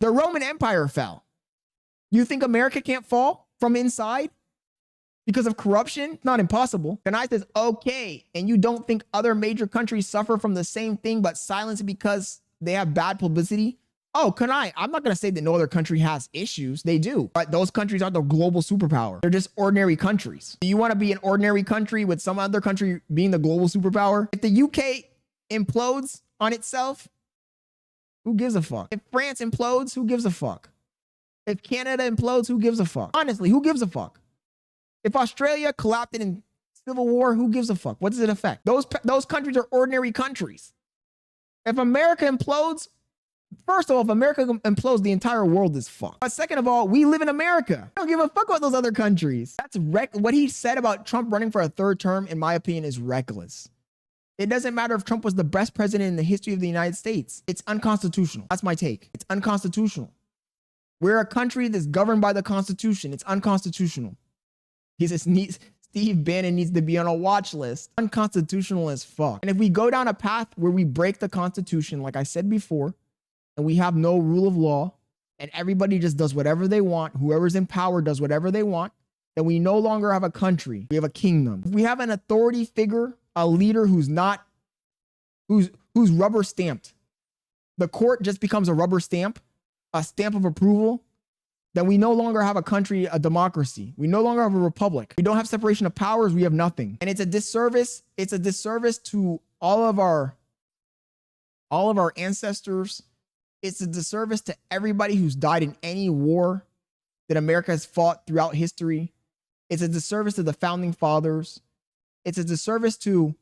The Roman Empire fell. You think America can't fall from inside because of corruption? Not impossible. Kanai says, okay, and you don't think other major countries suffer from the same thing but silence because they have bad publicity? Oh, Kanai, I'm not going to say that no other country has issues. They do. But those countries aren't the global superpower. They're just ordinary countries. Do you want to be an ordinary country with some other country being the global superpower? If the UK implodes on itself, who gives a fuck? If France implodes, who gives a fuck? If Canada implodes, who gives a fuck? Honestly, who gives a fuck? If Australia collapsed in civil war, who gives a fuck? What does it affect? Those countries are ordinary countries. If America implodes, first of all, if America implodes, the entire world is fucked. But second of all, we live in America. I don't give a fuck about those other countries. That's what he said about Trump running for a third term, in my opinion, is reckless. It doesn't matter if Trump was the best president in the history of the United States. It's unconstitutional. That's my take. It's unconstitutional. We're a country that's governed by the Constitution. It's unconstitutional. He says Steve Bannon needs to be on a watch list. Unconstitutional as fuck. And if we go down a path where we break the Constitution, like I said before, and we have no rule of law, and everybody just does whatever they want, whoever's in power does whatever they want, then we no longer have a country. We have a kingdom. If we have an authority figure, a leader who's rubber stamped, the court just becomes a rubber stamp, a stamp of approval, then we no longer have a country, a democracy. We no longer have a republic. We don't have separation of powers. We have nothing. And it's a disservice. It's a disservice to all of our ancestors. It's a disservice to everybody who's died in any war that America has fought throughout history. It's a disservice to the founding fathers. It's a disservice to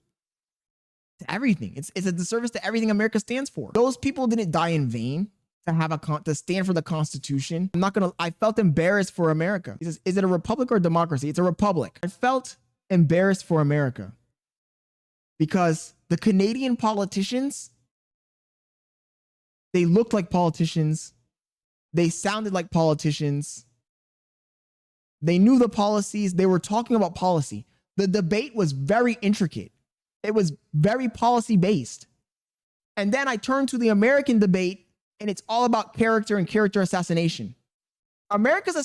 everything. It's a disservice to everything America stands for. Those people didn't die in vain to stand for the Constitution. I felt embarrassed for America. He says, is it a republic or a democracy? It's a republic. I felt embarrassed for America because the Canadian politicians, they looked like politicians. They sounded like politicians. They knew the policies. They were talking about policy. The debate was very intricate. It was very policy based. And then I turned to the American debate, and it's all about character and character assassination. America, you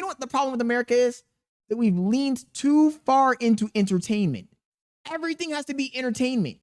know what the problem with America is? That we've leaned too far into entertainment. Everything has to be entertainment.